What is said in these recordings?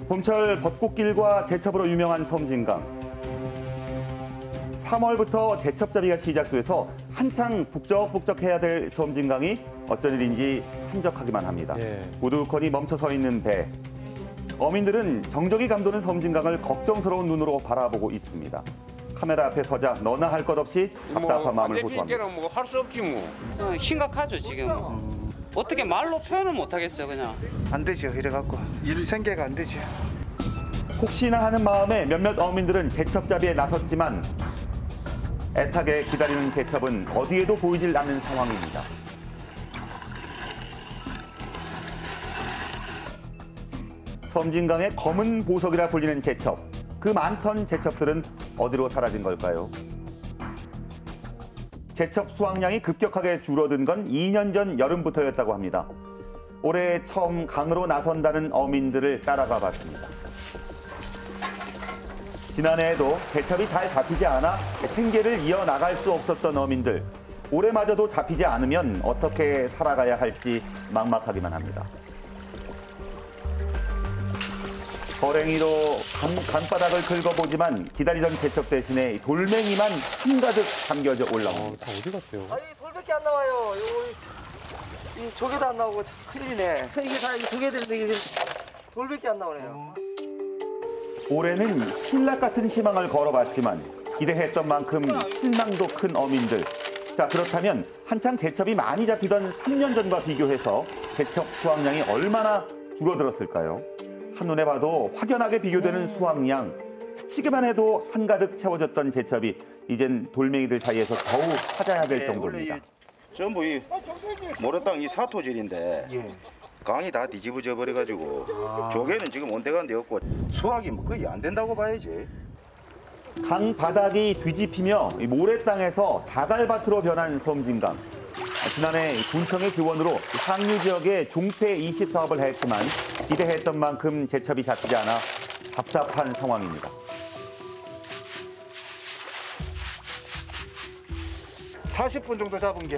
봄철 벚꽃길과 제첩으로 유명한 섬진강. 3월부터 제첩잡이가 시작돼서 한창 북적북적해야 될 섬진강이 어쩐 일인지 한적하기만 합니다. 우두커니 멈춰서 있는 배. 어민들은 정적이 감도는 섬진강을 걱정스러운 눈으로 바라보고 있습니다. 카메라 앞에 서자 너나 할 것 없이 답답한 마음을 호소합니다. 할 수 없지 뭐. 심각하죠 지금. 어떻게 말로 표현을 못 하겠어요 그냥. 안 되죠 이래갖고 일 생계가 안 되죠. 혹시나 하는 마음에 몇몇 어민들은 제첩잡이에 나섰지만 애타게 기다리는 제첩은 어디에도 보이질 않는 상황입니다. 섬진강의 검은 보석이라 불리는 제첩. 그 많던 제첩들은 어디로 사라진 걸까요? 제첩 수확량이 급격하게 줄어든 건 2년 전 여름부터였다고 합니다. 올해 처음 강으로 나선다는 어민들을 따라가 봤습니다. 지난해에도 제첩이 잘 잡히지 않아 생계를 이어나갈 수 없었던 어민들. 올해마저도 잡히지 않으면 어떻게 살아가야 할지 막막하기만 합니다. 거랭이로 강바닥을 긁어보지만 기다리던 제첩 대신에 돌멩이만 한가득 담겨져 올라옵니다. 다 어디 갔어요? 아니 돌밖에 안 나와요. 이 조개도 안 나오고 참 큰일이네. 이게 다 조개 되는데 이게 돌밖에 안 나오네요. 올해는 신락 같은 희망을 걸어봤지만 기대했던 만큼 실망도 큰 어민들. 자, 그렇다면 한창 제첩이 많이 잡히던 3년 전과 비교해서 제첩 수확량이 얼마나 줄어들었을까요? 한눈에 봐도 확연하게 비교되는 수확량. 스치기만 해도 한가득 채워졌던 제첩이 이젠 돌멩이들 사이에서 더욱 찾아야 될 정도입니다. 전부 이 모래땅 이 사토질인데 강이 다 뒤집어져 버려가지고 조개는 지금 온데간데 없고 수확이 뭐 거의 안 된다고 봐야지. 강 바닥이 뒤집히며 모래땅에서 자갈밭으로 변한 섬진강. 지난해 군청의 지원으로 상류 지역에 종폐 이식 사업을 했지만 기대했던 만큼 제첩이 잡히지 않아 답답한 상황입니다. 40분 정도 잡은 게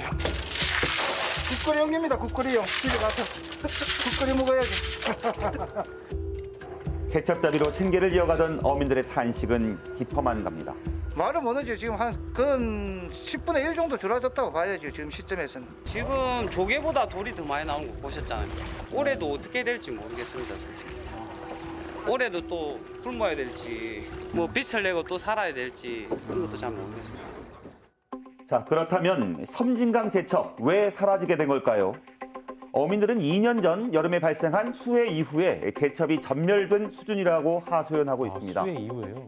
국거리용입니다. 국거리용. 집에 가서 국거리 먹어야지. 제첩잡이로 생계를 이어가던 어민들의 탄식은 깊어만 갑니다. 말을 못하죠. 지금 근 10분의 1 정도 줄어졌다고 봐야죠. 지금 시점에서는. 지금 조개보다 돌이 더 많이 나온 거 보셨잖아요. 올해도 어떻게 될지 모르겠습니다 솔직히. 올해도 또 굶어야 될지 뭐 빛을 내고 또 살아야 될지 그런 것도 잘 모르겠습니다. 자, 그렇다면 섬진강 제첩 왜 사라지게 된 걸까요? 어민들은 2년 전 여름에 발생한 수해 이후에 제첩이 전멸된 수준이라고 하소연하고 있습니다. 수해 이후에요?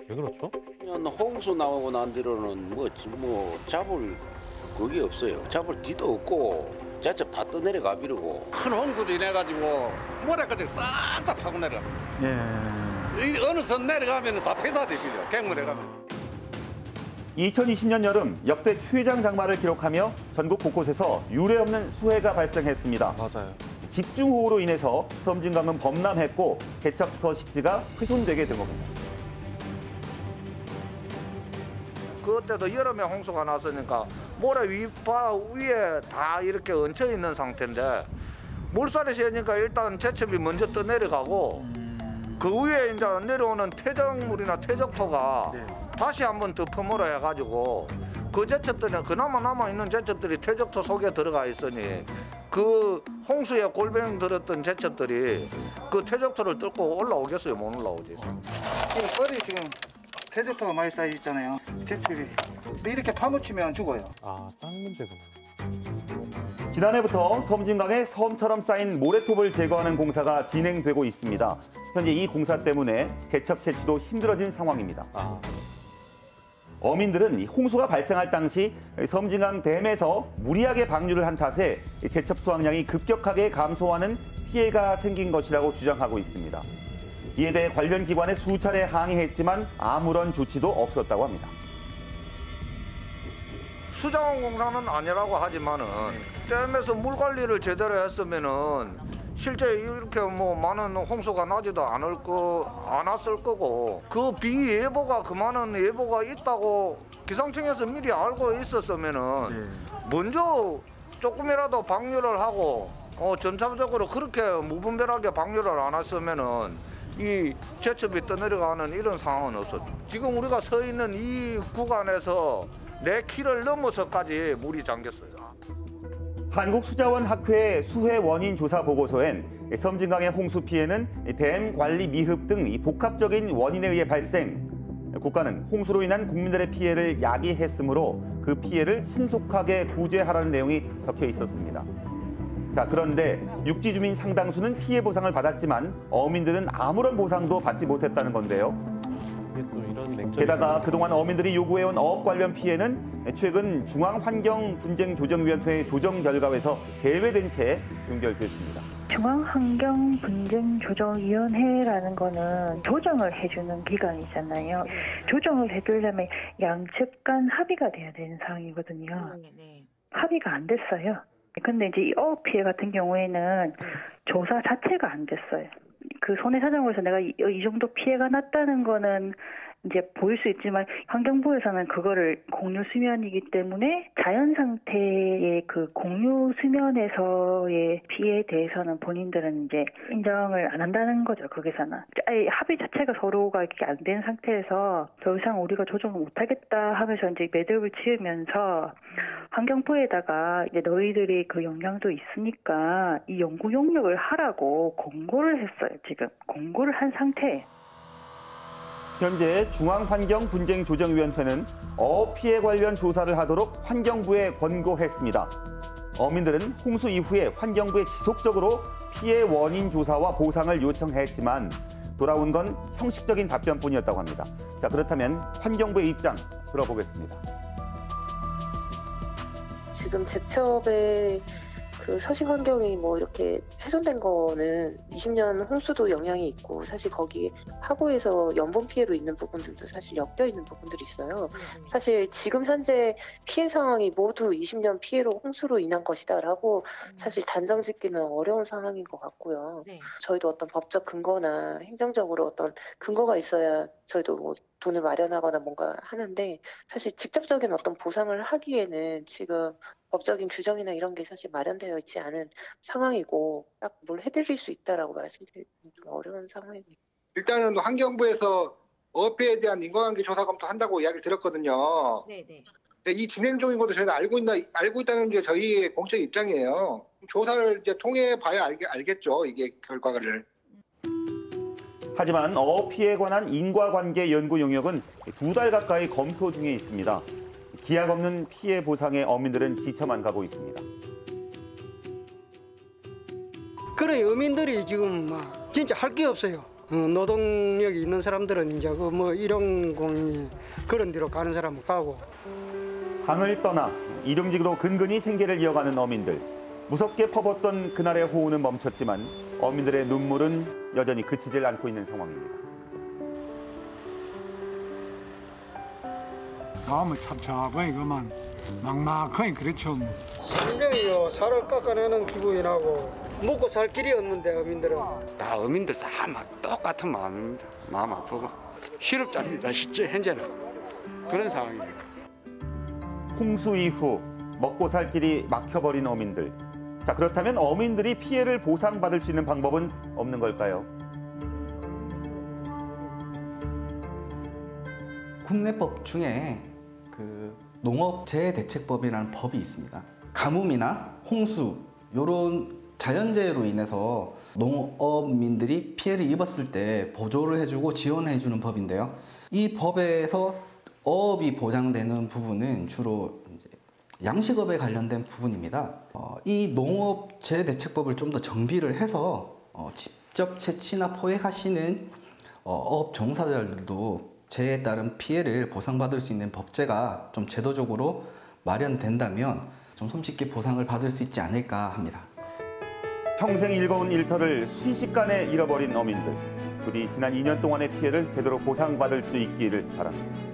왜 그렇죠? 홍수 나오고 난 뒤로는 뭐 잡을 그게 없어요. 잡을 뒤도 없고 제첩 다 떠내려가 비르고 큰 홍수로 인해 가지고 모래까지 싹 다 파고 내려. 어느 선 내려가면 다 폐사돼 버려. 갱물에 가면. 2020년 여름 역대 최장 장마를 기록하며 전국 곳곳에서 유례없는 수해가 발생했습니다. 맞아요. 집중호우로 인해서 섬진강은 범람했고 제첩 서식지가 훼손되게 된 겁니다. 그때도 여름에 홍수가 났으니까 모래 위에 다 이렇게 얹혀 있는 상태인데 물살이 세니까 일단 제첩이 먼저 떠내려가고 그 위에 이제 내려오는 퇴적물이나 퇴적토가 다시 한번 덮어물어 해가지고 그 제첩들이 그나마 남아있는 제첩들이 퇴적토 속에 들어가 있으니 그 홍수에 골병 들었던 제첩들이 그 퇴적토를 뚫고 올라오겠어요? 못 올라오지. 지금 뻘이 지금 퇴적토가 많이 쌓여 있잖아요. 제첩이 이렇게 파묻히면 죽어요. 아, 땅 문제구나. 지난해부터 섬진강에 섬처럼 쌓인 모래톱을 제거하는 공사가 진행되고 있습니다. 현재 이 공사 때문에 제첩 채취도 힘들어진 상황입니다. 어민들은 홍수가 발생할 당시 섬진강 댐에서 무리하게 방류를 한 탓에 제첩 수확량이 급격하게 감소하는 피해가 생긴 것이라고 주장하고 있습니다. 이에 대해 관련 기관에 수차례 항의했지만 아무런 조치도 없었다고 합니다. 수정원 공사는 아니라고 하지만은 댐에서 물 관리를 제대로 했으면은 실제 이렇게 뭐 많은 홍수가 나지도 않았을 거고 그 비예보가 그만한 예보가 있다고 기상청에서 미리 알고 있었으면은 먼저 조금이라도 방류를 하고 점차적으로 그렇게 무분별하게 방류를 안 했으면은 이 제첩이 떠내려가는 이런 상황은 없었죠. 지금 우리가 서 있는 이 구간에서 4km를 넘어서까지 물이 잠겼어요. 한국수자원학회 수해 원인 조사 보고서엔 섬진강의 홍수 피해는 댐 관리 미흡 등 이 복합적인 원인에 의해 발생. 국가는 홍수로 인한 국민들의 피해를 야기했으므로 그 피해를 신속하게 구제하라는 내용이 적혀 있었습니다. 자, 그런데 육지 주민 상당수는 피해 보상을 받았지만 어민들은 아무런 보상도 받지 못했다는 건데요. 이게 또 이런 맹점이 게다가 있습니다. 그동안 어민들이 요구해온 어업 관련 피해는 최근 중앙환경분쟁조정위원회 조정 결과에서 제외된 채 종결됐습니다. 중앙환경분쟁조정위원회라는 거는 조정을 해주는 기관이잖아요. 조정을 해주려면 양측 간 합의가 돼야 되는 상황이거든요. 합의가 안 됐어요. 근데 이제 이 어업 피해 같은 경우에는 조사 자체가 안 됐어요. 그 손해사정으로서 내가 이 정도 피해가 났다는 거는 이제 보일 수 있지만 환경부에서는 그거를 공유 수면이기 때문에 자연 상태의 그 공유 수면에서의 피해에 대해서는 본인들은 이제 인정을 안 한다는 거죠. 거기서는 아예 합의 자체가 서로가 이렇게 안 된 상태에서 더 이상 우리가 조정을 못하겠다 하면서 이제 매듭을 지으면서 환경부에다가 이제 너희들이 그 영향도 있으니까 이 연구 용역을 하라고 공고를 했어요. 지금 공고를 한 상태예요. 현재 중앙환경분쟁조정위원회는 어업 피해 관련 조사를 하도록 환경부에 권고했습니다. 어민들은 홍수 이후에 환경부에 지속적으로 피해 원인 조사와 보상을 요청했지만 돌아온 건 형식적인 답변뿐이었다고 합니다. 자, 그렇다면 환경부의 입장 들어보겠습니다. 지금 제첩의 그 서식 환경이 뭐 이렇게 훼손된 거는 20년 홍수도 영향이 있고 사실 거기 하구에서 연본 피해로 있는 부분들도 사실 엮여 있는 부분들이 있어요. 사실 지금 현재 피해 상황이 모두 20년 피해로 홍수로 인한 것이다라고 사실 단정 짓기는 어려운 상황인 것 같고요. 저희도 어떤 법적 근거나 행정적으로 어떤 근거가 있어야 저희도 뭐 돈을 마련하거나 뭔가 하는데 사실 직접적인 어떤 보상을 하기에는 지금 법적인 규정이나 이런 게 사실 마련되어 있지 않은 상황이고 딱 뭘 해드릴 수 있다라고 말씀드리기 좀 어려운 상황입니다. 일단은 환경부에서 어업에 대한 인과관계 조사 검토한다고 이야기를 들었거든요. 네네. 이 진행 중인 것도 저희는 알고 있다는 게 저희의 공적 입장이에요. 조사를 이제 통해 봐야 알겠죠. 이게 결과를. 하지만 어업 피해에 관한 인과관계 연구 용역은 2달 가까이 검토 중에 있습니다. 기약 없는 피해 보상에 어민들은 지쳐만 가고 있습니다. 그래 어민들이 지금 진짜 할 게 없어요. 노동력이 있는 사람들은 이제 그 뭐 일용공이 그런 데로 가는 사람은 가고. 강을 떠나 일용직으로 근근히 생계를 이어가는 어민들. 무섭게 퍼붓던 그날의 호우는 멈췄지만 어민들의 눈물은 여전히 그치질 않고 있는 상황입니다. 마음을 참참하고 이거만 막막하니 그렇죠. 굉장히요 살을 깎아내는 기분이 나고 먹고 살 길이 없는데 어민들은 다 어민들 다 똑같은 마음입니다. 마음 아프고 시럽잡니다. 실제 현재는 그런 상황입니다. 홍수 이후 먹고 살 길이 막혀버린 어민들. 자, 그렇다면 어민들이 피해를 보상받을 수 있는 방법은 없는 걸까요? 국내법 중에 그 농업재해대책법이라는 법이 있습니다. 가뭄이나 홍수 이런 자연재해로 인해서 농업민들이 피해를 입었을 때 보조를 해주고 지원해주는 법인데요. 이 법에서 어업이 보장되는 부분은 주로 이제 양식업에 관련된 부분입니다. 이 농업재해대책법을 좀 더 정비를 해서 직접 채취나 포획하시는 어업 종사자들도 재해에 따른 피해를 보상받을 수 있는 법제가 좀 제도적으로 마련된다면 좀 손쉽게 보상을 받을 수 있지 않을까 합니다. 평생 일궈온 일터를 순식간에 잃어버린 어민들. 부디 지난 2년 동안의 피해를 제대로 보상받을 수 있기를 바랍니다.